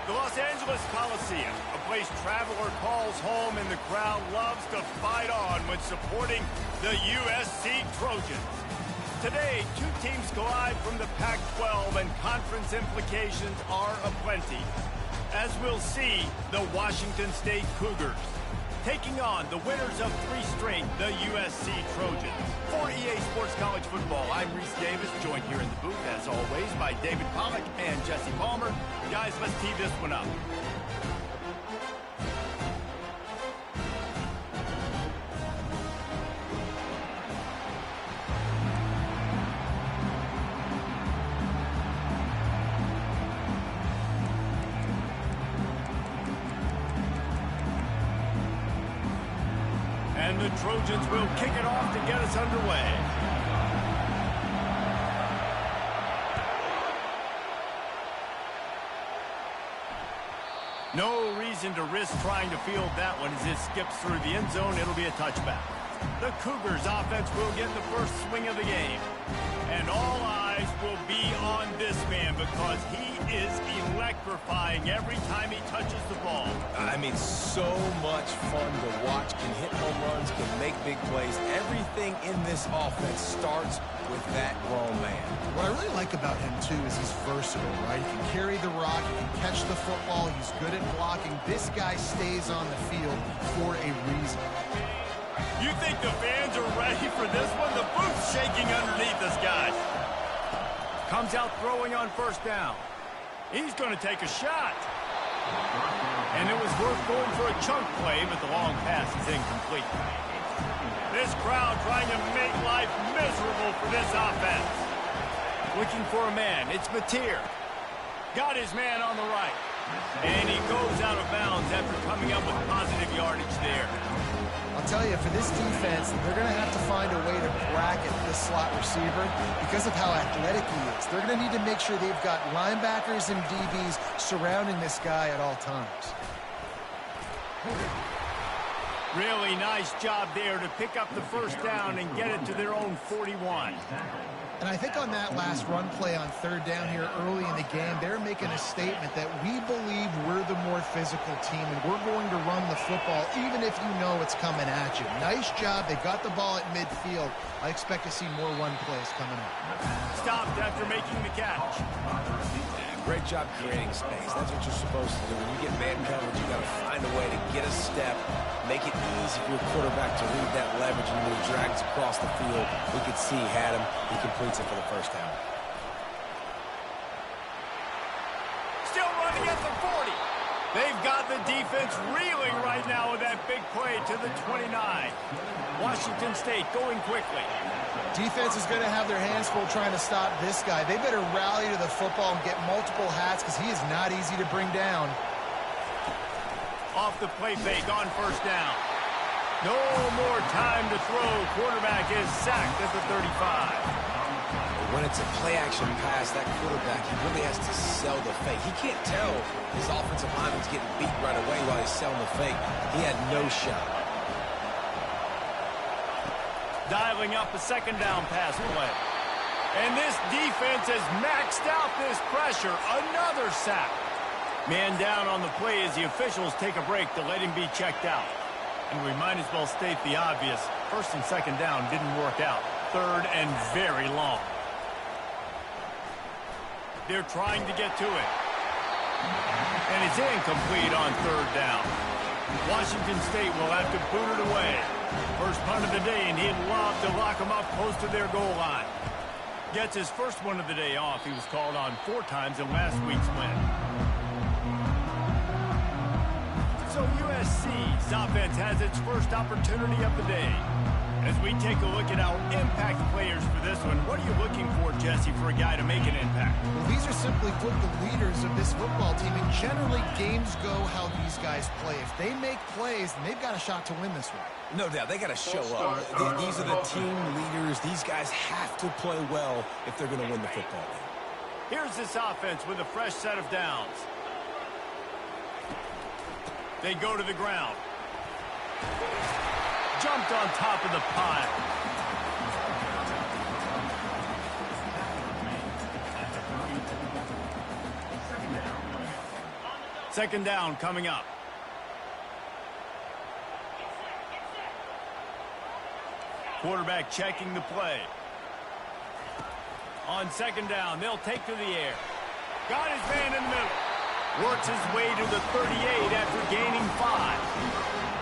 The Los Angeles Coliseum, a place traveler calls home and the crowd loves to fight on when supporting the USC Trojans. Today, two teams collide from the Pac-12 and conference implications are aplenty. As we'll see, the Washington State Cougars taking on the winners of 3 straight, the USC Trojans. For EA Sports College Football, I'm Reese Davis, joined here in the booth, as always, by David Pollack and Jesse Palmer. Guys, let's tee this one up. And the Trojans will kick it off to get us underway. No reason to risk trying to field that one as it skips through the end zone. It'll be a touchback. The Cougars offense will get the first swing of the game. And all eyes will be on this man because he is electrifying every time he touches the ball. I mean, so much fun to watch. Can hit home runs, can make big plays. Everything in this offense starts with that grown man. What I really like about him, too, is he's versatile, right? He can carry the rock, he can catch the football, he's good at blocking. This guy stays on the field for a reason. You think the fans are ready for this one? The booth's shaking underneath us, guys. Comes out throwing on first down. He's going to take a shot. And it was worth going for a chunk play, but the long pass is incomplete. This crowd trying to make life miserable for this offense. Looking for a man. It's Mateer. Got his man on the right. And he goes out of bounds after coming up with positive yardage there. I'll tell you, for this defense, they're going to have to find a way to bracket this slot receiver because of how athletic he is. They're going to need to make sure they've got linebackers and DBs surrounding this guy at all times. Really nice job there to pick up the first down and get it to their own 41. And I think on that last run play on third down here early in the game, they're making a statement that we believe we're the more physical team and we're going to run the football even if you know it's coming at you. Nice job. They got the ball at midfield. I expect to see more run plays coming up. Stopped after making the catch. Great job creating space. That's what you're supposed to do. When you get man coverage, you got to find a way to get a step, make it easy for your quarterback to read that leverage, and when he drags across the field, we could see he had him. He completes it for the first down. Still running at the 40. They've got the defense reeling right now with that big play to the 29. Washington State going quickly. Defense is going to have their hands full trying to stop this guy. They better rally to the football and get multiple hats because he is not easy to bring down. Off the play fake on first down. No more time to throw. Quarterback is sacked at the 35. When it's a play-action pass, that quarterback, he really has to sell the fake. He can't tell his offensive lineman's getting beat right away while he's selling the fake. He had no shot. Dialing up a second down pass play. And this defense has maxed out this pressure. Another sack. Man down on the play as the officials take a break to let him be checked out. And we might as well state the obvious. First and second down didn't work out. Third and very long. They're trying to get to it. And it's incomplete on third down. Washington State will have to boot it away. First punt of the day, and he'd love to lock him up close to their goal line. Gets his first one of the day off. He was called on 4 times in last week's win. So USC's offense has its first opportunity of the day. As we take a look at our impact players for this one, what are you looking for, Jesse, for a guy to make an impact? Well, these are simply put the leaders of this football team, and generally games go how these guys play. If they make plays, then they've got a shot to win this one. No doubt, they got to show up. These are the team leaders. These guys have to play well if they're going to win the football game. Here's this offense with a fresh set of downs. They go to the ground. Jumped on top of the pile. Second down coming up. Quarterback checking the play. On second down, they'll take to the air. Got his man in the middle. Works his way to the 38 after gaining 5.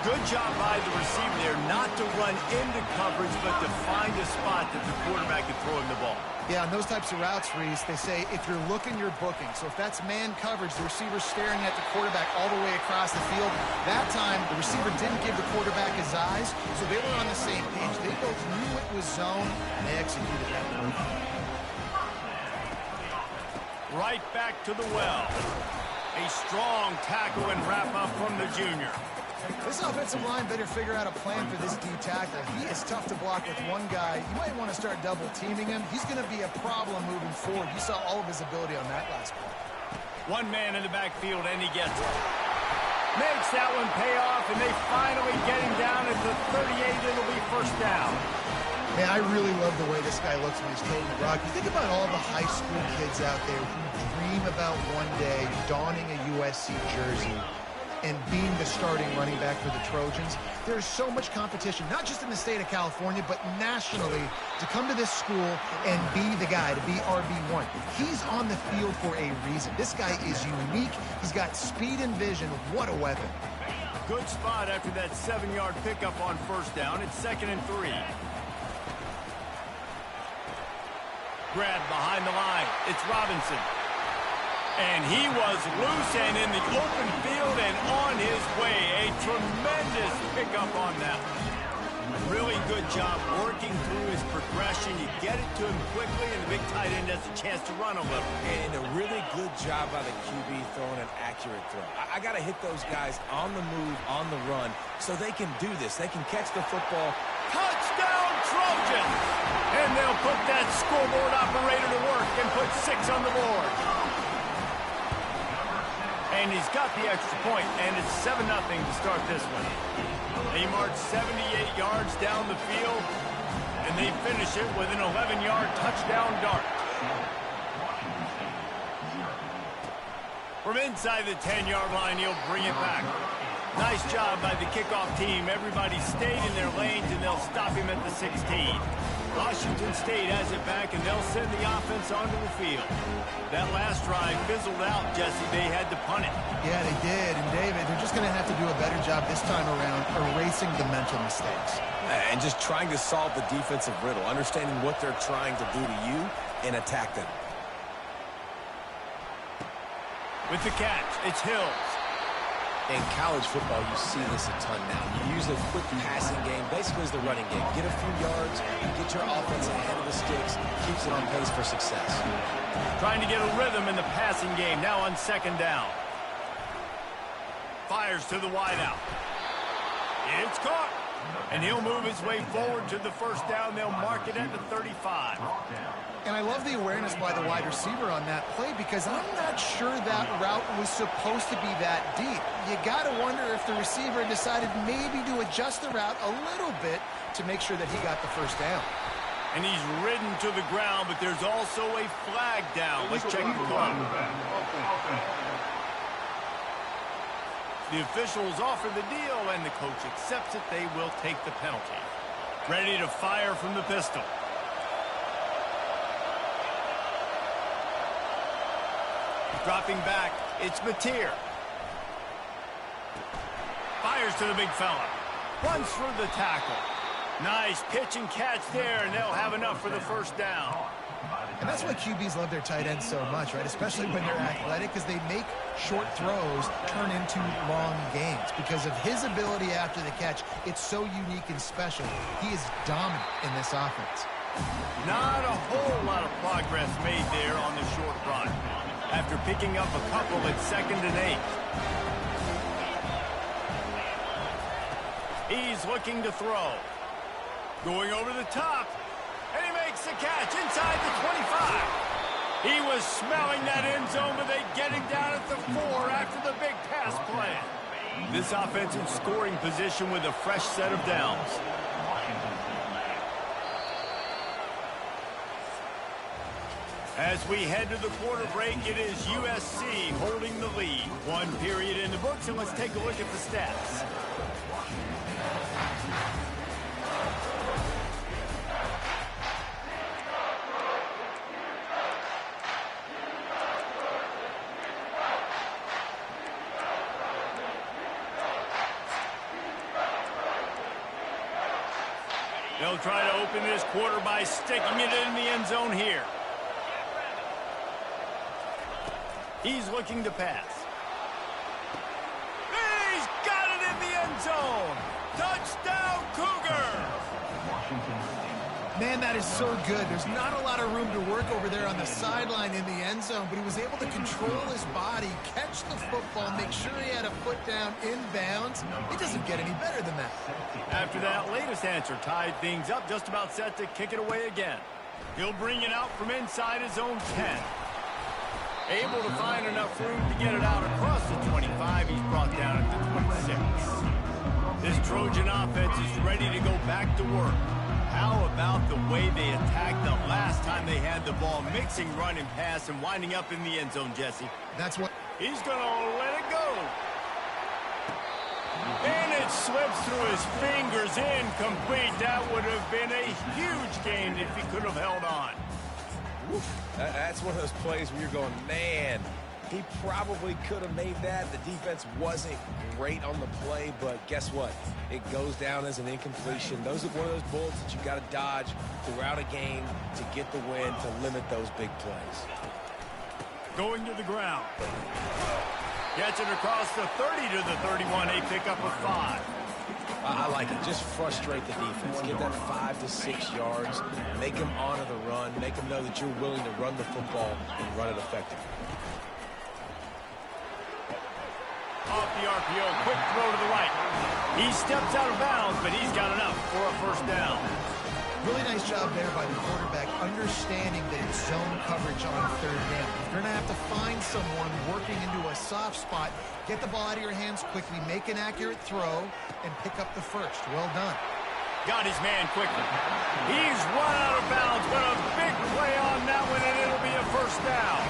Good job by the receiver there not to run into coverage, but to find a spot that the quarterback can throw him the ball. Yeah, on those types of routes, Reese, they say if you're looking, you're booking. So if that's man coverage, the receiver's staring at the quarterback all the way across the field. That time, the receiver didn't give the quarterback his eyes, so they were on the same page. They both knew it was zone, and they executed that move. Right back to the well. A strong tackle and wrap-up from the junior. This offensive line better figure out a plan for this D tackle. He is tough to block with one guy. You might want to start double-teaming him. He's going to be a problem moving forward. You saw all of his ability on that last play. One man in the backfield, and he gets it. Makes that one pay off, and they finally get him down at the 38. It'll be first down. Man, I really love the way this guy looks when he's toting the rock. You think about all the high school kids out there who dream about one day donning a USC jersey and being the starting running back for the Trojans. There's so much competition, not just in the state of California, but nationally, to come to this school and be the guy, to be RB1. He's on the field for a reason. This guy is unique. He's got speed and vision. What a weapon. Good spot after that 7-yard pickup on first down. It's 2nd and 3. Grab behind the line. It's Robinson. And he was loose and in the open field and on his way. A tremendous pickup on that. Really good job working through his progression. You get it to him quickly, and the big tight end has a chance to run a little. And a really good job by the QB throwing an accurate throw. I got to hit those guys on the move, on the run, so they can do this. They can catch the football. Touchdown, Trojans! And they'll put that scoreboard operator to work and put 6 on the board. And he's got the extra point, and it's 7-0 to start this one. They march 78 yards down the field, and they finish it with an 11-yard touchdown dart. From inside the 10-yard line, he'll bring it back. Nice job by the kickoff team. Everybody stayed in their lanes, and they'll stop him at the 16. Washington State has it back, and they'll send the offense onto the field. That last drive fizzled out, Jesse. They had to punt it. Yeah, they did. And, David, they're just going to have to do a better job this time around erasing the mental mistakes. And just trying to solve the defensive riddle, understanding what they're trying to do to you and attack them. With the catch, it's Hills. In college football, you see this a ton now. You use a quick passing game, basically as the running game. Get a few yards, get your offense ahead of the sticks, keeps it on pace for success. Trying to get a rhythm in the passing game, now on 2nd down. Fires to the wideout. It's caught. And he'll move his way forward to the first down. They'll mark it at the 35. And I love the awareness by the wide receiver on that play because I'm not sure that route was supposed to be that deep. You got to wonder if the receiver decided maybe to adjust the route a little bit to make sure that he got the first down. And he's ridden to the ground, but there's also a flag down. Let's check the clock. The officials offer the deal, and the coach accepts it. They will take the penalty. Ready to fire from the pistol. Dropping back, it's Mateer. Fires to the big fella. Runs through the tackle. Nice pitch and catch there, and they'll have enough for the first down. And that's why QBs love their tight ends so much, right? Especially when they're athletic, because they make short throws turn into long gains. Because of his ability after the catch, it's so unique and special. He is dominant in this offense. Not a whole lot of progress made there on the short run. After picking up a couple, it's 2nd and 8. He's looking to throw. Going over the top. And he makes the catch inside the 25. He was smelling that end zone, but they get him down at the 4 after the big pass play. This offense in scoring position with a fresh set of downs. As we head to the quarter break, it is USC holding the lead. One period in the books, and let's take a look at the stats. They'll try to open this quarter by sticking it in the end zone here. He's looking to pass. He's got it in the end zone. Touchdown, Cougar! Man, that is so good. There's not a lot of room to work over there on the sideline in the end zone, but he was able to control his body, catch the football, make sure he had a foot down inbounds. It doesn't get any better than that. After that latest answer tied things up, just about set to kick it away again. He'll bring it out from inside his own 10. Able to find enough room to get it out across the 25. He's brought down at the 26. This Trojan offense is ready to go back to work. How about the way they attacked the last time they had the ball, mixing run and pass and winding up in the end zone, Jesse? That's what... He's going to let it go. And it slips through his fingers, incomplete. That would have been a huge gain if he could have held on. That's one of those plays where you're going, man, he probably could have made that. The defense wasn't great on the play, but guess what? It goes down as an incompletion. Those are one of those bullets that you got to dodge throughout a game to get the win, to limit those big plays. Going to the ground. Gets it across the 30 to the 31. A pickup of 5. I like it. Just frustrate the defense. Get that 5 to 6 yards. Make them honor the run. Make them know that you're willing to run the football and run it effectively. Off the RPO, quick throw to the right. He steps out of bounds, but he's got enough for a first down. Really nice job there by the quarterback, understanding that it's zone coverage on third down. If you're going to have to find someone working into a soft spot, get the ball out of your hands quickly, make an accurate throw, and pick up the first. Well done. Got his man quickly. He's run out of bounds, but a big play on that one, and it'll be a first down.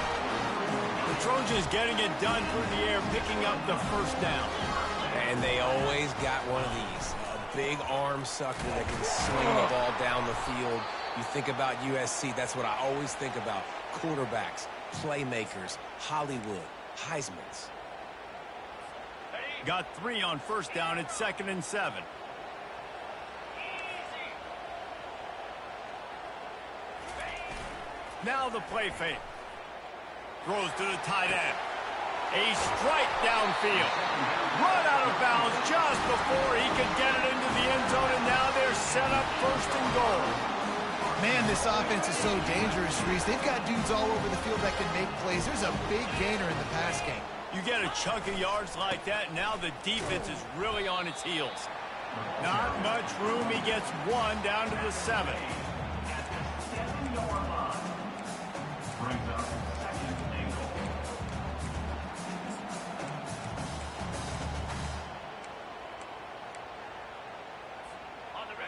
The Trojans getting it done through the air, picking up the first down. And they always got one of these. A big arm sucker that can sling the ball down the field. You think about USC, that's what I always think about. Quarterbacks, playmakers, Hollywood, Heismans. Got 3 on first down. It's 2nd and 7. Now the play fake. Throws to the tight end. A strike downfield. Run out of bounds just before he could get it into the end zone, and now they're set up 1st and goal. Man, this offense is so dangerous, Reese. They've got dudes all over the field that can make plays. There's a big gainer in the pass game. You get a chunk of yards like that, now the defense is really on its heels. Not much room. He gets 1 down to the 7.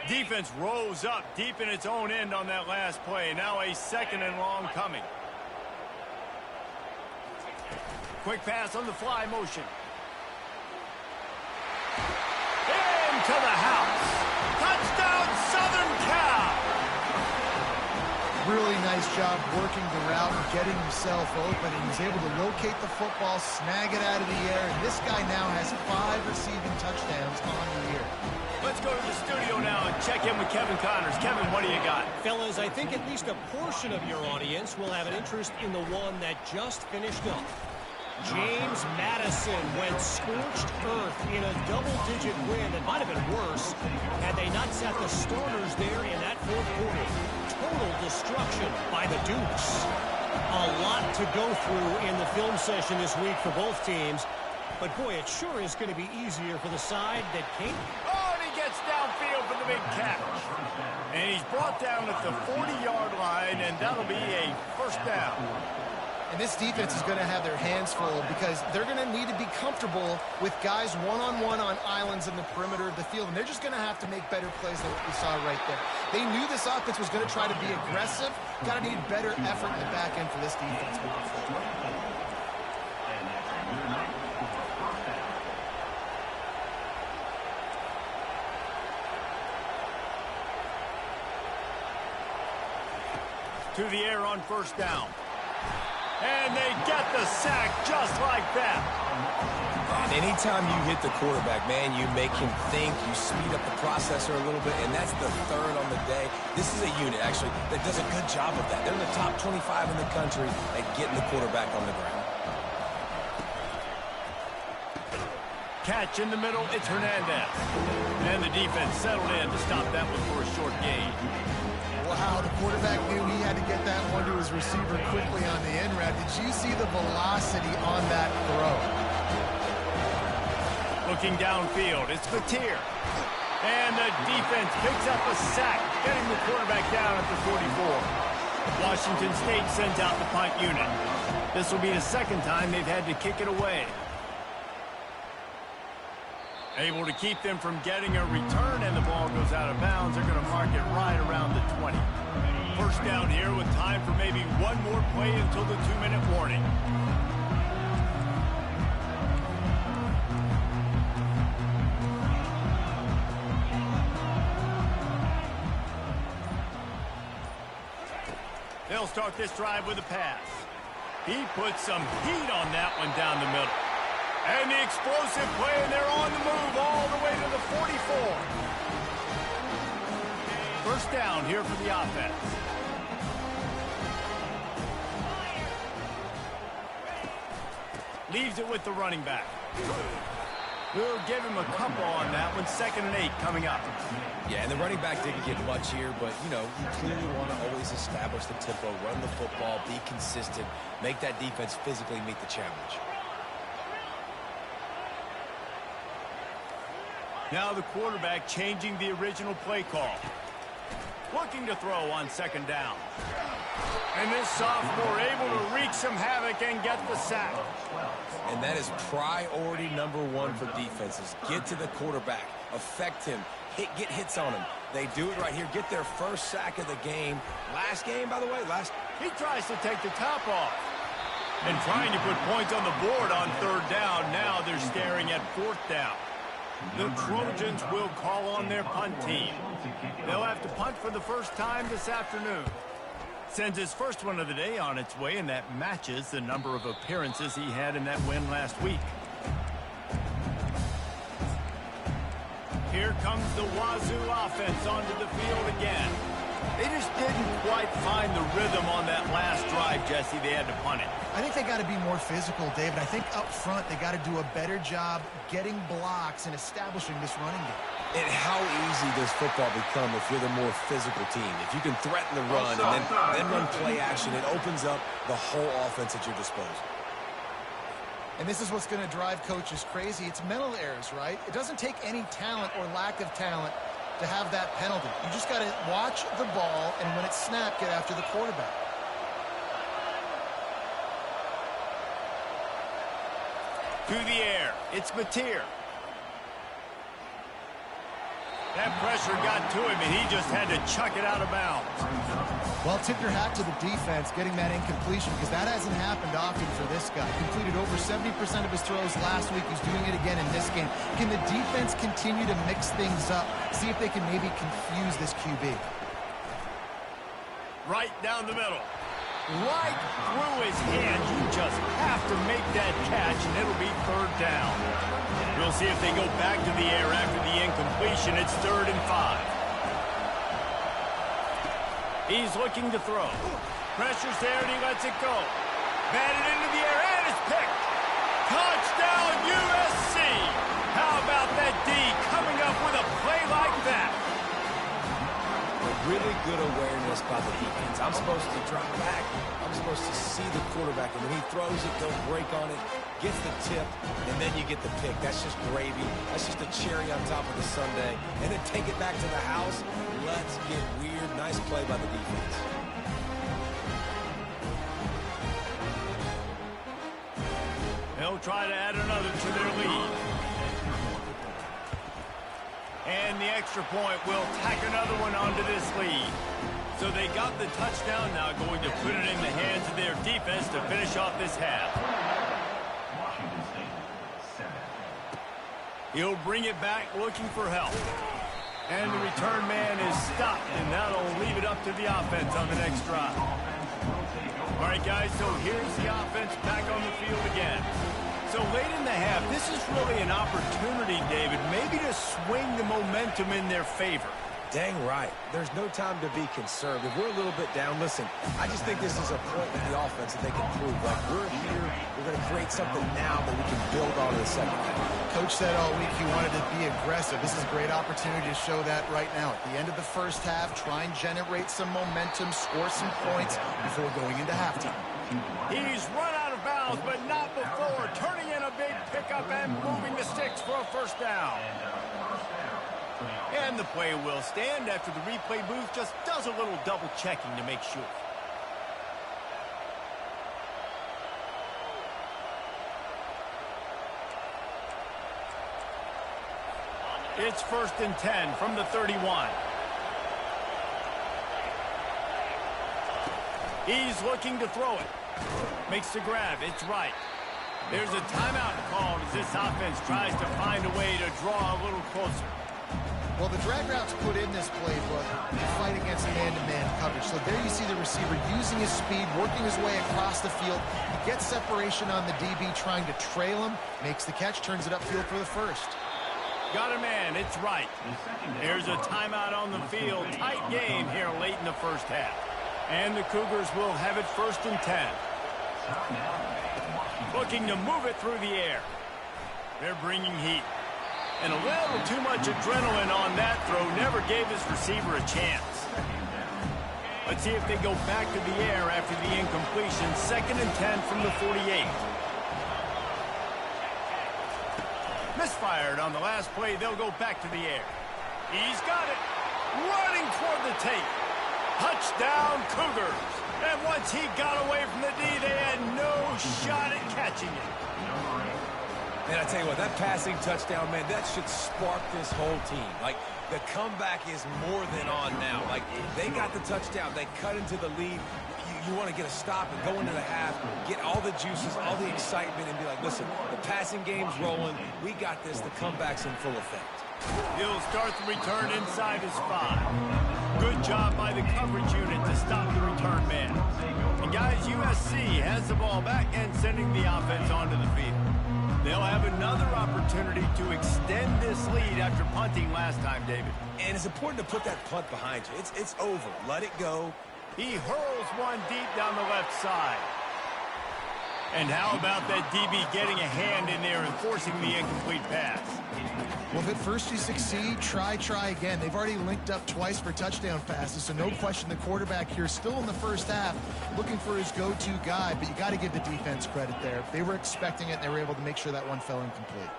Defense rose up deep in its own end on that last play. Now a 2nd and long coming. Quick pass on the fly motion. Into the house. Touchdown, Southern Cal. Really nice job working the route and getting himself open. And he's able to locate the football, snag it out of the air. And this guy now has 5 receiving touchdowns on the year. Let's go to the studio now and check in with Kevin Connors. Kevin, what do you got? Fellas, I think at least a portion of your audience will have an interest in the one that just finished up. James Madison went scorched earth in a double-digit win that might have been worse had they not set the starters there in that 4th quarter. Total destruction by the Dukes. A lot to go through in the film session this week for both teams. But, boy, it sure is going to be easier for the side that can't. Oh, and he gets downfield for the big catch. And he's brought down at the 40-yard line, and that'll be a first down. And this defense is going to have their hands full because they're going to need to be comfortable with guys one-on-one on islands in the perimeter of the field. And they're just going to have to make better plays than what we saw right there. They knew this offense was going to try to be aggressive. Got to need better effort in the back end for this defense moving forward. To the air on first down. And they get the sack just like that. And anytime you hit the quarterback, man, you make him think, you speed up the processor a little bit, and that's the third on the day. This is a unit, actually, that does a good job of that. They're in the top 25 in the country at getting the quarterback on the ground. Catch in the middle, it's Hernandez. And the defense settled in to stop that one for a short gain. Wow, the quarterback knew he had to get that one to his receiver quickly on the end route. Did you see the velocity on that throw? Looking downfield, it's Fatier. And the defense picks up a sack, getting the quarterback down at the 44. Washington State sends out the punt unit. This will be the second time they've had to kick it away. Able to keep them from getting a return, and the ball goes out of bounds. They're going to mark it right around the 20. First down here with time for maybe one more play until the 2-minute warning. They'll start this drive with a pass. He puts some heat on that one down the middle. And the explosive play, and they're on the move all the way to the 44. First down here for the offense. Leaves it with the running back. We'll give him a couple on that one. 2nd and 8 coming up. Yeah, and the running back didn't get much here, but, you know, you clearly want to always establish the tempo, run the football, be consistent, make that defense physically meet the challenge. Now the quarterback changing the original play call. Looking to throw on 2nd down. And this sophomore able to wreak some havoc and get the sack. And that is priority number one for defenses. Get to the quarterback. Affect him. Get hits on him. They do it right here. Get their first sack of the game. Last game, by the way. He tries to take the top off. And trying to put points on the board on 3rd down. Now they're staring at 4th down. The Trojans will call on their punt team. They'll have to punt for the first time this afternoon. Sends his first one of the day on its way, and that matches the number of appearances he had in that win last week. Here comes the Wazoo offense onto the field again. They just didn't quite find the rhythm on that last drive, Jesse. They had to punt it. I think they got to be more physical, David. I think up front they got to do a better job getting blocks and establishing this running game. And how easy does football become if you're the more physical team? If you can threaten the run and then run play action, it opens up the whole offense at your disposal. And this is what's going to drive coaches crazy. It's mental errors, right? It doesn't take any talent or lack of talent to have that penalty. You just got to watch the ball, and when it's snapped, get after the quarterback. To the air, it's Mateer. That pressure got to him, and he just had to chuck it out of bounds. Well, tip your hat to the defense getting that incompletion, because that hasn't happened often for this guy. Completed over 70% of his throws last week. He's doing it again in this game. Can the defense continue to mix things up? See if they can maybe confuse this QB. Right down the middle. Right through his hands. You just have to make that catch, and it'll be 3rd down. We'll see if they go back to the air after the incompletion. It's 3rd and 5. He's looking to throw. Pressure's there, and he lets it go. Batted into the air, and it's picked. Touchdown, USC! How about that D coming up with a play like that? Really good awareness by the defense. I'm supposed to drop back. I'm supposed to see the quarterback, and when he throws it, don't break on it, gets the tip, and then you get the pick. That's just gravy. That's just a cherry on top of the sundae. And then take it back to the house. Let's get weird. Nice play by the defense. They'll try to add another to their lead. And the extra point will tack another one onto this lead. So they got the touchdown, now going to put it in the hands of their defense to finish off this half. He'll bring it back looking for help. And the return man is stopped, and that'll leave it up to the offense on the next drive. All right, guys, so here's the offense back on the field again. So late in the half, this is really an opportunity, David, maybe to swing the momentum in their favor. Dang right. There's no time to be concerned. If we're a little bit down, listen, I just think this is a point in the offense that they can prove. Like, we're here, we're going to create something now that we can build on in the second half. Coach said all week he wanted to be aggressive. This is a great opportunity to show that right now. At the end of the first half, try and generate some momentum, score some points before going into halftime. He's run out of bounds, but not before turning in a big pickup and moving the sticks for a first down. And the play will stand after the replay booth just does a little double checking to make sure. It's 1st and 10 from the 31. He's looking to throw it. Makes the grab. It's right. There's a timeout called as this offense tries to find a way to draw a little closer. Well, the drag routes put in this playbook to fight against man-to-man coverage. So there you see the receiver using his speed, working his way across the field. He gets separation on the DB trying to trail him, makes the catch, turns it upfield for the first. Got a man. It's right. There's a timeout on the field. Tight game here late in the first half. And the Cougars will have it 1st and 10. Looking to move it through the air. They're bringing heat. And a little too much adrenaline on that throw never gave his receiver a chance. Let's see if they go back to the air after the incompletion. 2nd and 10 from the 48. Misfired on the last play. They'll go back to the air. He's got it. Running toward the tape. Touchdown, Cougars. And once he got away from the D, they had no shot at catching it. Man, I tell you what, that passing touchdown, man, that should spark this whole team. Like, the comeback is more than on now. Like, they got the touchdown. They cut into the lead. You want to get a stop and go into the half, get all the juices, all the excitement, and be like, listen, the passing game's rolling. We got this. The comeback's in full effect. He'll start the return inside his 5. Good job by the coverage unit to stop the return man. And guys, USC has the ball back and sending the offense onto the field. They'll have another opportunity to extend this lead after punting last time, David. And it's important to put that punt behind you. It's over. Let it go. He hurls one deep down the left side. And how about that DB getting a hand in there and forcing the incomplete pass? Well, if at first you succeed, try again. They've already linked up twice for touchdown passes, so no question the quarterback here still in the first half looking for his go-to guy, but you got to give the defense credit there. They were expecting it, and they were able to make sure that one fell incomplete.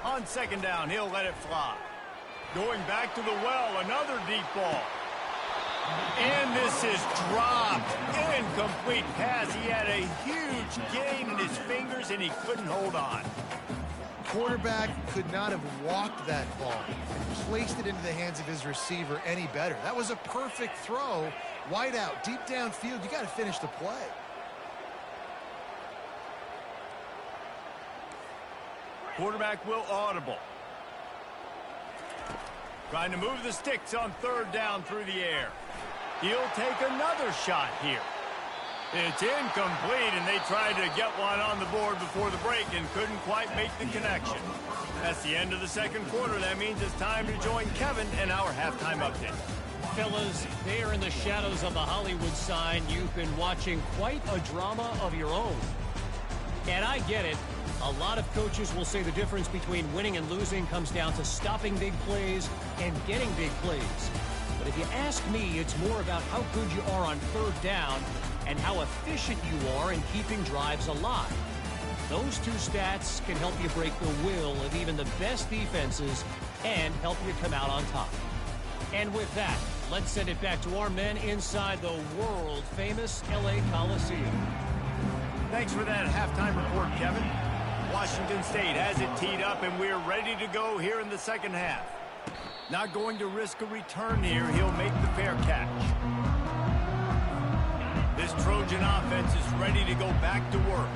On 2nd down, he'll let it fly. Going back to the well, another deep ball. And this is dropped. Incomplete pass. He had a huge gain in his fingers, and he couldn't hold on. Quarterback could not have walked that ball and placed it into the hands of his receiver any better. That was a perfect throw. Wide out, deep downfield. You got to finish the play. Quarterback will audible. Trying to move the sticks on 3rd down through the air. He'll take another shot here. It's incomplete, and they tried to get one on the board before the break and couldn't quite make the connection. That's the end of the 2nd quarter. That means it's time to join Kevin and our halftime update. Fellas, there in the shadows of the Hollywood sign, you've been watching quite a drama of your own. And I get it. A lot of coaches will say the difference between winning and losing comes down to stopping big plays and getting big plays. But if you ask me, it's more about how good you are on 3rd down and how efficient you are in keeping drives alive. Those two stats can help you break the will of even the best defenses and help you come out on top. And with that, let's send it back to our men inside the world-famous LA Coliseum. Thanks for that halftime report, Kevin. Washington State has it teed up, and we're ready to go here in the second half. Not going to risk a return here. He'll make the fair catch. This Trojan offense is ready to go back to work.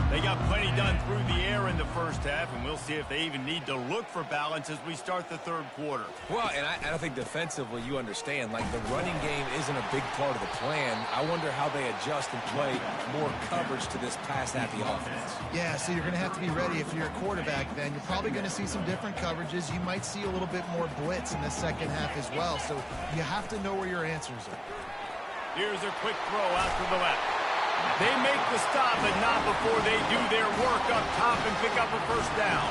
They got plenty done through the air in the first half, and we'll see if they even need to look for balance as we start the third quarter. Well, and I think defensively, you understand, like the running game isn't a big part of the plan. I wonder how they adjust and play more coverage to this pass-happy offense. Yeah, so you're going to have to be ready if you're a quarterback then. You're probably going to see some different coverages. You might see a little bit more blitz in the second half as well, so you have to know where your answers are. Here's a quick throw out to the left. They make the stop, but not before they do their work up top and pick up a first down.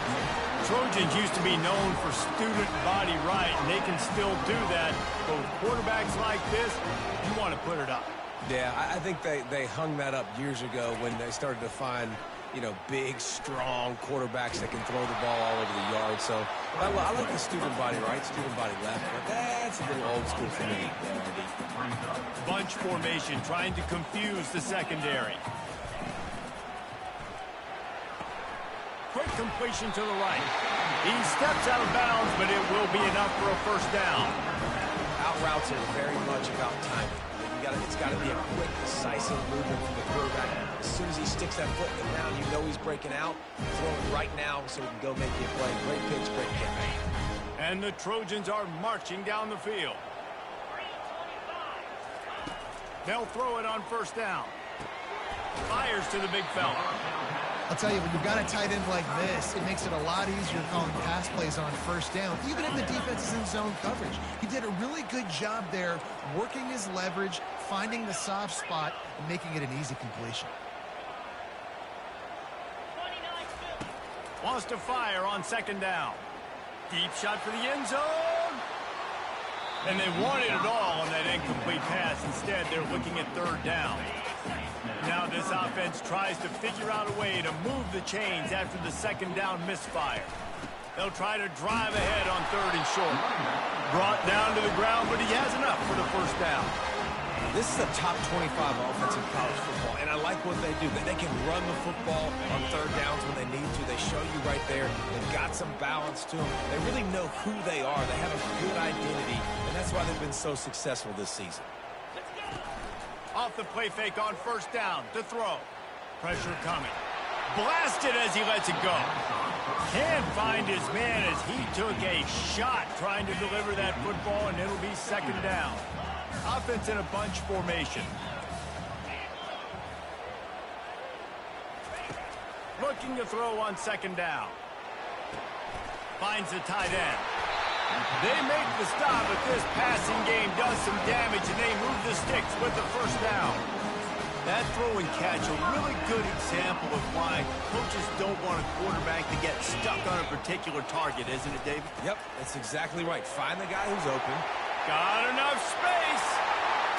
Trojans used to be known for student body right, and they can still do that. But with quarterbacks like this, you want to put it up. Yeah, I think they hung that up years ago when they started to find, you know, big, strong quarterbacks that can throw the ball all over the yard. So I like the student body right, student body left, but that's a little old school for me. Bunch formation trying to confuse the secondary. Quick completion to the right. He steps out of bounds, but it will be enough for a first down. Out routes are very much about timing. It's got to be a quick, decisive movement from the quarterback. As soon as he sticks that foot in the ground, you know he's breaking out. Throw it right now so he can go make you a play. Great pitch, great catch. And the Trojans are marching down the field. They'll throw it on first down. Fires to the big fella. I'll tell you, when you've got a tight end like this, it makes it a lot easier calling pass plays on first down, even if the defense is in zone coverage. He did a really good job there, working his leverage, finding the soft spot, and making it an easy completion. Wants to fire on second down. Deep shot for the end zone. And they wanted it all on that incomplete pass. Instead, they're looking at third down. Now this offense tries to figure out a way to move the chains after the second down misfire. They'll try to drive ahead on third and short. Brought down to the ground, but he has enough for the first down. This is a top 25 offense in college football, and I like what they do. They can run the football on third downs when they need to. They show you right there. They've got some balance to them. They really know who they are. They have a good identity, and that's why they've been so successful this season. Off the play fake on first down to throw. Pressure coming. Blasted as he lets it go. Can't find his man as he took a shot trying to deliver that football, and it'll be second down. Offense in a bunch formation. Looking to throw on second down. Finds the tight end. They make the stop, but this passing game does some damage, and they move the sticks with the first down. That throw and catch, a really good example of why coaches don't want a quarterback to get stuck on a particular target, isn't it, David? Yep, that's exactly right. Find the guy who's open. Got enough space.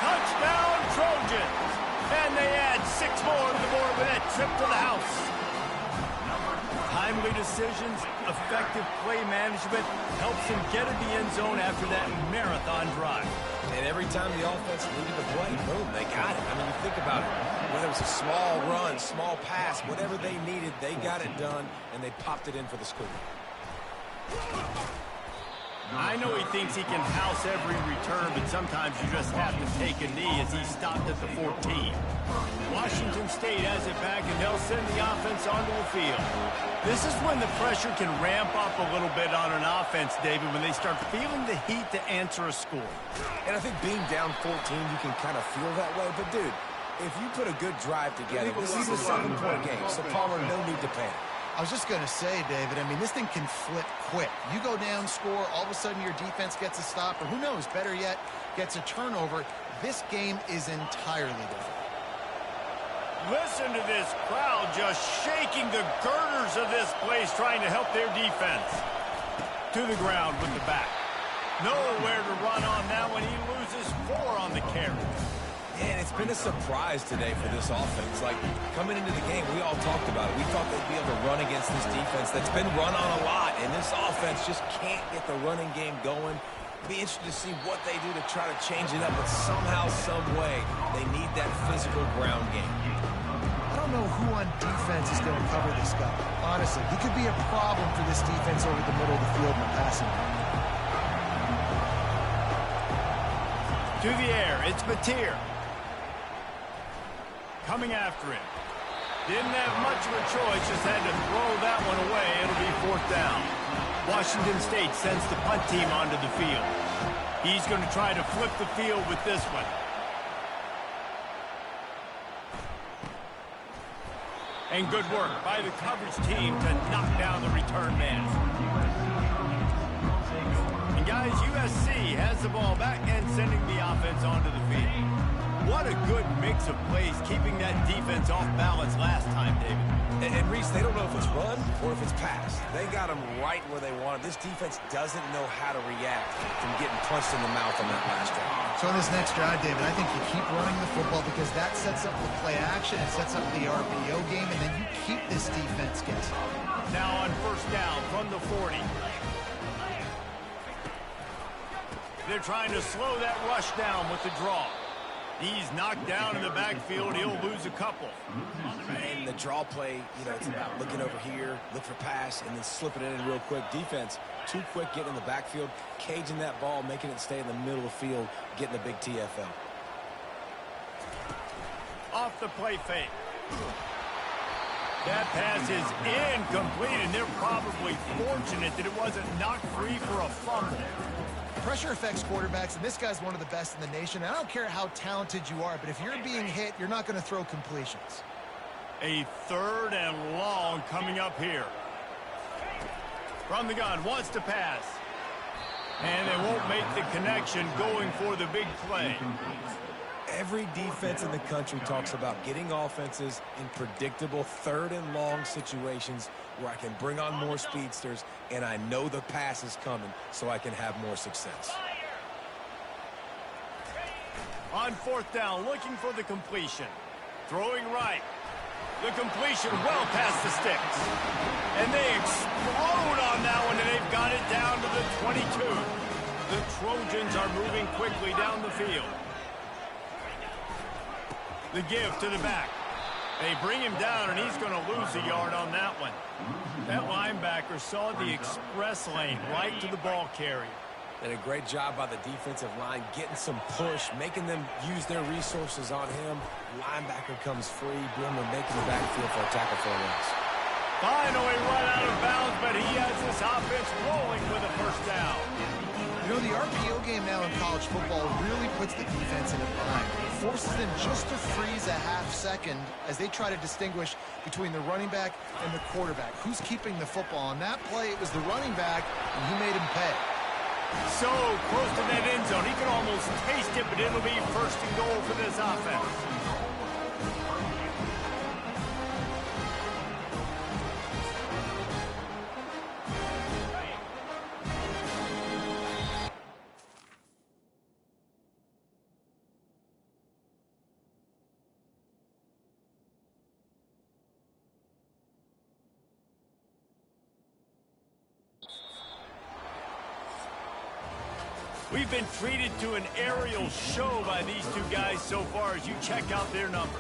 Touchdown, Trojans. And they add 6 more to the board with that trip to the house. Timely decisions, effective play management helps him get in the end zone after that marathon drive. And every time the offense needed to play, boom, they got it. I mean, you think about it. Whether it was a small run, small pass, whatever they needed, they got it done, and they popped it in for the score. I know he thinks he can house every return, but sometimes you just have to take a knee as he stopped at the 14. Washington State has it back, and they'll send the offense onto the field. This is when the pressure can ramp up a little bit on an offense, David, when they start feeling the heat to answer a score. And I think being down 14, you can kind of feel that way. But, dude, if you put a good drive together, this is a 7-point game, so Palmer, no need to panic. I was just going to say, David, I mean, this thing can flip quick. You go down, score, all of a sudden your defense gets a stop, or who knows, better yet, gets a turnover. This game is entirely different. Listen to this crowd just shaking the girders of this place, trying to help their defense. To the ground with the back. Nowhere to run on now when he loses 4 on the carry. And it's been a surprise today for this offense. Like, coming into the game, we all talked about it. We thought they'd be able to run against this defense that's been run on a lot, and this offense just can't get the running game going. Be interested to see what they do to try to change it up, but somehow, some way, they need that physical ground game. I don't don't know who on defense is going to cover this guy. Honestly, he could be a problem for this defense over the middle of the field in the passing game. To the air, it's Mateer. Coming after him. Didn't have much of a choice, just had to throw that one away. It'll be 4th down. Washington State sends the punt team onto the field. He's going to try to flip the field with this one. And good work by the coverage team to knock down the return man. And guys, USC has the ball back and sending the offense onto the field. What a good mix of plays, keeping that defense off balance last time, David. And Reese, they don't know if it's run or if it's pass. They got them right where they want them. This defense doesn't know how to react from getting punched in the mouth on that last drive. So in this next drive, David, I think you keep running the football because that sets up the play action, it sets up the RPO game, and then you keep this defense guessing. Now on 1st down from the 40. They're trying to slow that rush down with the draw. He's knocked down in the backfield. He'll lose a couple. And the draw play, you know, it's about looking over here, look for pass, and then slipping it in real quick. Defense, too quick getting in the backfield, caging that ball, making it stay in the middle of the field, getting a big TFL. Off the play fake. That pass is incomplete, and they're probably fortunate that it wasn't knocked free for a fumble. Pressure affects quarterbacks, and this guy's one of the best in the nation. I don't care how talented you are, but if you're being hit, you're not going to throw completions. A 3rd and long coming up here. From the gun, wants to pass. And they won't make the connection going for the big play. Every defense in the country talks about getting offenses in predictable 3rd and long situations where I can bring on more speedsters and I know the pass is coming so I can have more success. On 4th down, looking for the completion. Throwing right. The completion well past the sticks. And they explode on that one, and they've got it down to the 22. The Trojans are moving quickly down the field. The give to the back. They bring him down, and he's going to lose a yard on that one. That linebacker saw the express lane right to the ball carrier. And a great job by the defensive line, getting some push, making them use their resources on him. Linebacker comes free, Boomer making the backfield for a tackle for a loss. Finally run out of bounds, but he has this offense rolling with a 1st down. You know, the RPO game now in college football really puts the defense in a bind. It forces them just to freeze a half second as they try to distinguish between the running back and the quarterback. Who's keeping the football? On that play, it was the running back, and he made him pay. So close to that end zone. He can almost taste it, but it'll be 1st and goal for this offense. We've been treated to an aerial show by these two guys so far as you check out their numbers.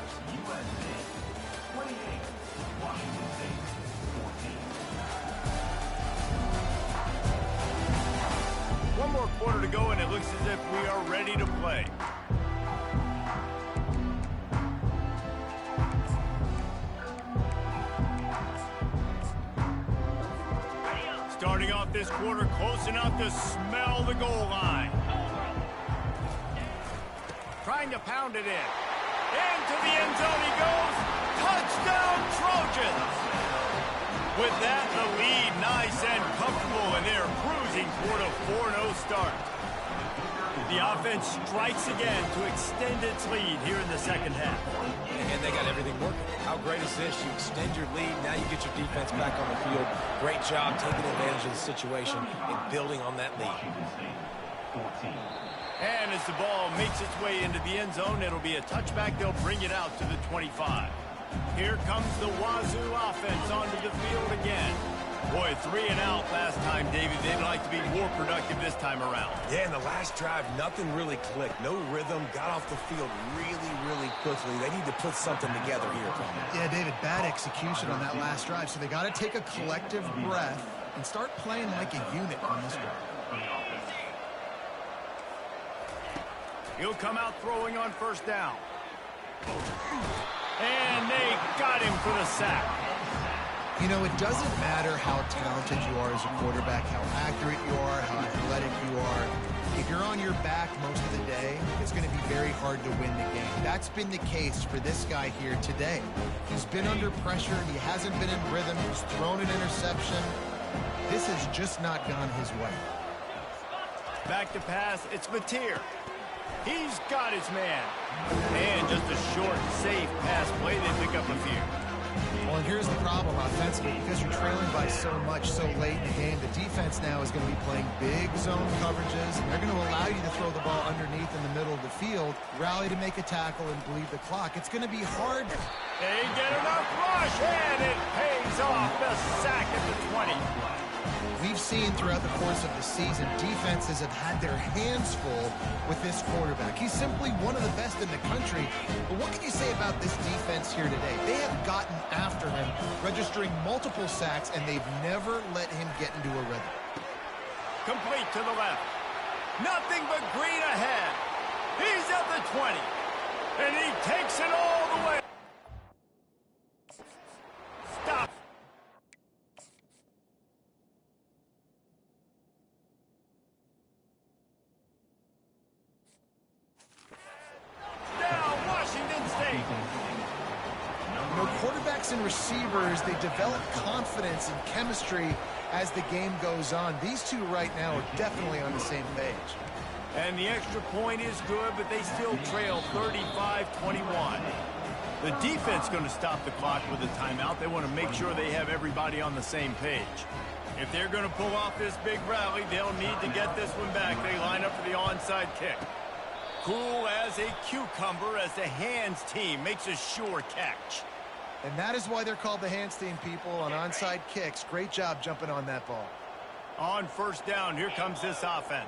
One more quarter to go, and it looks as if we are ready to play. Starting off this quarter close enough to smell the goal line. Trying to pound it in. Into the end zone he goes. Touchdown, Trojans! With that, the lead nice and comfortable, and they're cruising toward a 4-0 start. The offense strikes again to extend its lead here in the 2nd half. And they got everything working. How great is this? You extend your lead, now you get your defense back on the field. Great job taking advantage of the situation and building on that lead. And as the ball makes its way into the end zone, it'll be a touchback. They'll bring it out to the 25. Here comes the Wazoo offense onto the field again. Boy, 3 and out last time, David. They'd like to be more productive this time around. Yeah, in the last drive, nothing really clicked. No rhythm, got off the field really quickly. They need to put something together here, Palmer. Yeah, David, bad execution on that last drive, so they got to take a collective breath and start playing like a unit on this drive. He'll come out throwing on first down. And they got him for the sack. You know, it doesn't matter how talented you are as a quarterback, how accurate you are, how athletic you are. If you're on your back most of the day, it's going to be very hard to win the game. That's been the case for this guy here today. He's been under pressure. He hasn't been in rhythm. He's thrown an interception. This has just not gone his way. Back to pass. It's Mateer. He's got his man. And just a short, safe pass play. They pick up a few. Well, and here's the problem offensively. Because you're trailing by so much so late in the game, the defense now is going to be playing big zone coverages, and they're going to allow you to throw the ball underneath in the middle of the field, rally to make a tackle, and bleed the clock. It's going to be hard. They get enough rush, and it pays off. The sack at the 20. We've seen throughout the course of the season, defenses have had their hands full with this quarterback. He's simply one of the best in the country. But what can you say about this defense here today? They have gotten after him, registering multiple sacks, and they've never let him get into a rhythm. Complete to the left. Nothing but green ahead. He's at the 20. And he takes it all the way. Stop. Quarterbacks and receivers, they develop confidence and chemistry as the game goes on. These two right now are definitely on the same page. And the extra point is good, but they still trail 35-21. The defense going to stop the clock with a timeout. They want to make sure they have everybody on the same page. If they're going to pull off this big rally, they'll need to get this one back. They line up for the onside kick. Cool as a cucumber as the hands team makes a sure catch. And that is why they're called the hands team, people, on onside kicks. Great job jumping on that ball. On first down, here comes this offense.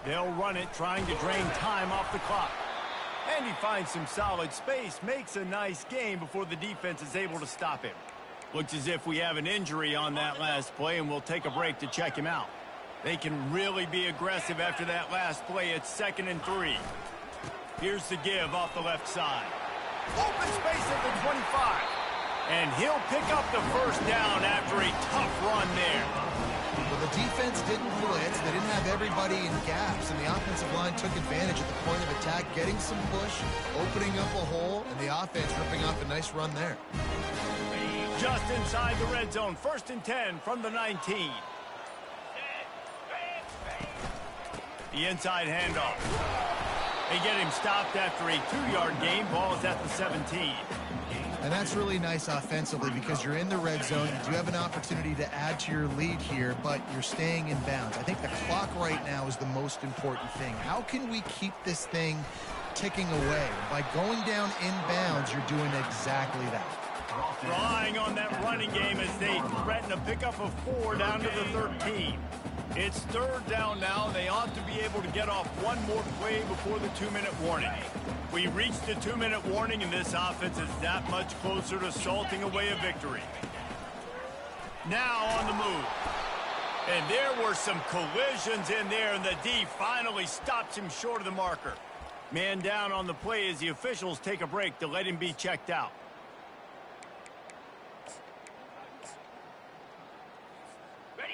They'll run it, trying to drain time off the clock. And he finds some solid space, makes a nice gain before the defense is able to stop him. Looks as if we have an injury on that last play, and we'll take a break to check him out. They can really be aggressive after that last play. It's 2nd and 3. Here's the give off the left side. Open space at the 25. And he'll pick up the first down after a tough run there. Well, the defense didn't blitz. They didn't have everybody in gaps, and the offensive line took advantage at the point of attack, getting some push, opening up a hole, and the offense ripping off a nice run there. Just inside the red zone, 1st and 10 from the 19. The inside handoff. They get him stopped after a 2-yard gain. Ball is at the 17. And that's really nice offensively because you're in the red zone. You do have an opportunity to add to your lead here, but you're staying in bounds. I think the clock right now is the most important thing. How can we keep this thing ticking away? By going down in bounds, you're doing exactly that. Relying on that running game as they threaten to pick up a 4 down to the 13. It's 3rd down now. They ought to be able to get off one more play before the 2-minute warning. We reached the 2-minute warning, and this offense is that much closer to salting away a victory. Now on the move. And there were some collisions in there, and the D finally stops him short of the marker. Man down on the play as the officials take a break to let him be checked out.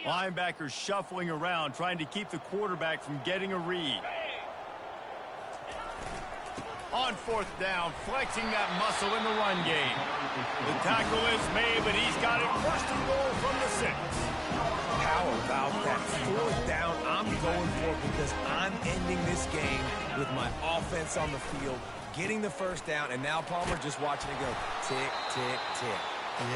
Linebackers shuffling around, trying to keep the quarterback from getting a read. On 4th down, flexing that muscle in the run game. The tackle is made, but he's got it 1st and goal from the 6. How about that? 4th down, I'm going for it because I'm ending this game with my offense on the field, getting the 1st down, and now Palmer just watching it go tick, tick, tick.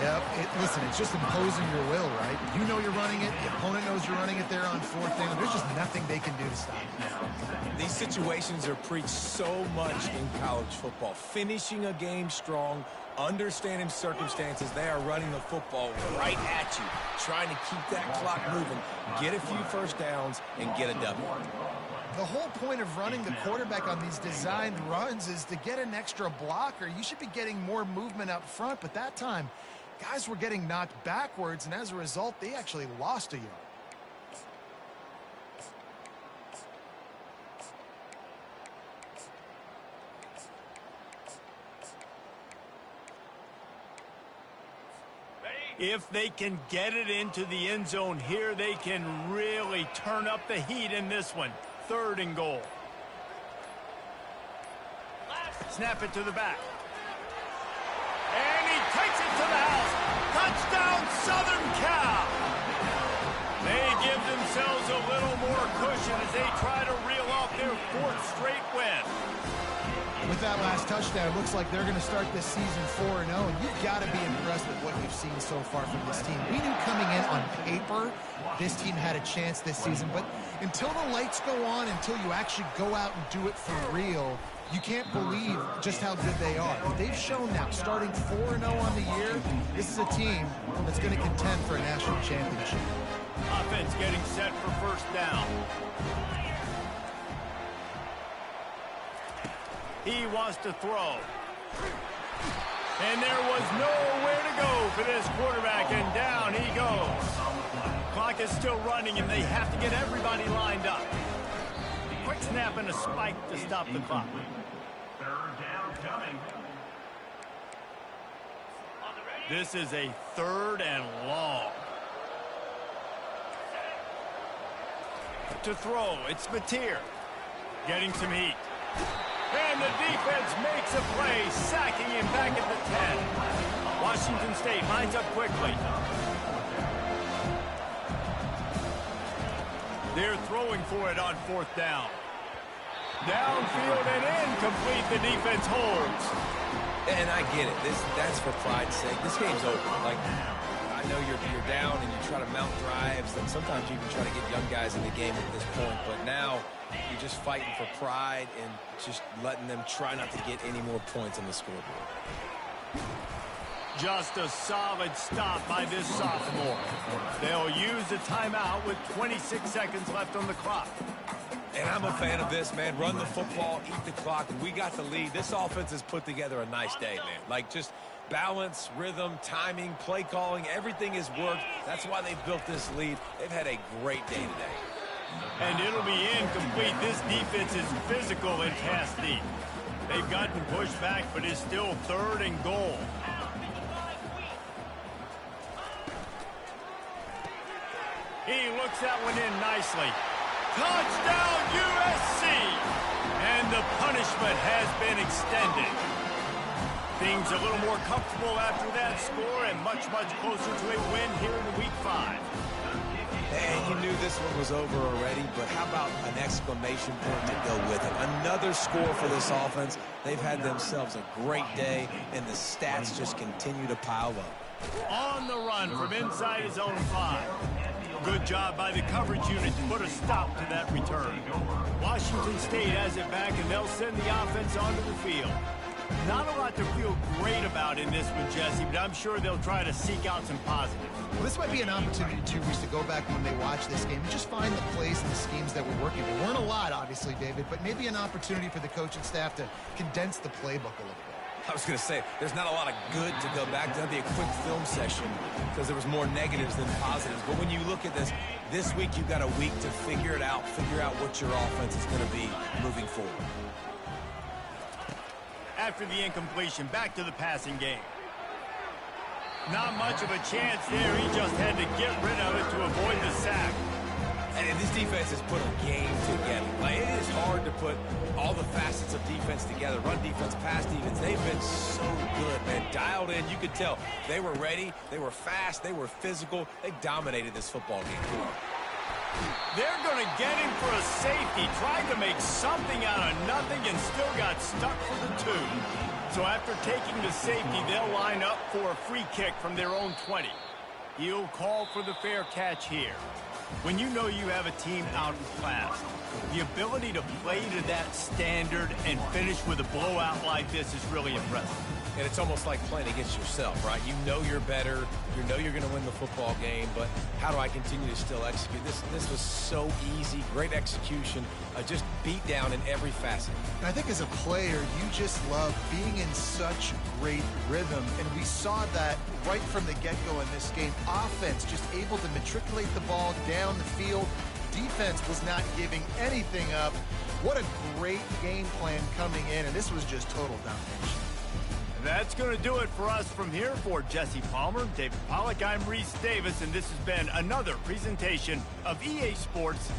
Yep. Listen, it's just imposing your will, right? You know you're running it. The opponent knows you're running it there on fourth down. There's just nothing they can do to stop it. These situations are preached so much in college football. Finishing a game strong, understanding circumstances. They are running the football right at you, trying to keep that clock moving, get a few first downs, and get a W. The whole point of running the quarterback on these designed runs is to get an extra blocker. You should be getting more movement up front, but that time, guys were getting knocked backwards, and as a result, they actually lost a yard. If they can get it into the end zone here, they can really turn up the heat in this one. 3rd and goal. Snap it to the back. And he takes it to the house. Touchdown, Southern Cal. They give themselves a little more cushion as they try to reel off their 4th straight win. With that last touchdown, it looks like they're going to start this season 4-0, and you've got to be impressed with what you've seen so far from this team. We knew coming in on paper this team had a chance this season, but until the lights go on, until you actually go out and do it for real, you can't believe just how good they are. But they've shown now, starting 4-0 on the year, this is a team that's going to contend for a national championship. Offense getting set for 1st down. He wants to throw. And there was nowhere to go for this quarterback, and down he goes. Clock is still running, and they have to get everybody lined up. Quick snap and a spike to stop the clock. 3rd down coming. This is a 3rd and long. To throw, it's Mateer. Getting some heat. And the defense makes a play, sacking him back at the 10. Washington State lines up quickly. They're throwing for it on 4th down. Downfield and incomplete. The defense holds. And I get it. That's for pride's sake. This game's over. Like, I know you're down and you try to mount drives, and sometimes you even try to get young guys in the game at this point. But now you're just fighting for pride and just letting them try not to get any more points on the scoreboard. Just a solid stop by this sophomore. They'll use the timeout with 26 seconds left on the clock. And I'm a fan of this, man. Run the football, eat the clock, and we got the lead. This offense has put together a nice day, man. Like, just balance, rhythm, timing, play calling, everything has worked. That's why they've built this lead. They've had a great day today. And it'll be incomplete. This defense is physical and pass deep. They've gotten pushed back, but it's still 3rd and goal. He looks that one in nicely. Touchdown, USC! And the punishment has been extended. Things a little more comfortable after that score and much, much closer to a win here in Week 5. And you knew this one was over already, but how about an exclamation point to go with it? Another score for this offense. They've had themselves a great day, and the stats just continue to pile up. On the run from inside his own 5. Good job by the coverage unit to put a stop to that return. Washington State has it back, and they'll send the offense onto the field. Not a lot to feel great about in this one, Jesse, but I'm sure they'll try to seek out some positives. Well, this might be an opportunity, too, Reese, to go back when they watch this game and just find the plays and the schemes that were working. There weren't a lot, obviously, David, but maybe an opportunity for the coaching staff to condense the playbook a little bit. I was going to say, there's not a lot of good to go back to. That'd be a quick film session because there was more negatives than positives. But when you look at this week you've got a week to figure it out, figure out what your offense is going to be moving forward. After the incompletion, back to the passing game. Not much of a chance there. He just had to get rid of it to avoid the sack. And this defense has put a game together. Like, it is hard to put all the facets of defense together. Run defense, pass defense. They've been so good, man. Dialed in. You could tell they were ready. They were fast. They were physical. They dominated this football game. They're going to get him for a safety. Tried to make something out of nothing and still got stuck for the 2. So after taking the safety, they'll line up for a free kick from their own 20. He'll call for the fair catch here. When you know you have a team outclassed, the ability to play to that standard and finish with a blowout like this is really impressive. And it's almost like playing against yourself, right? You know you're better. You know you're going to win the football game, but how do I continue to still execute? This was so easy, great execution, just beat down in every facet. And I think as a player, you just love being in such great rhythm, and we saw that right from the get-go in this game. Offense just able to matriculate the ball down the field. Defense was not giving anything up. What a great game plan coming in, and this was just total domination. That's going to do it for us from here. For Jesse Palmer, David Pollack, I'm Reese Davis, and this has been another presentation of EA Sports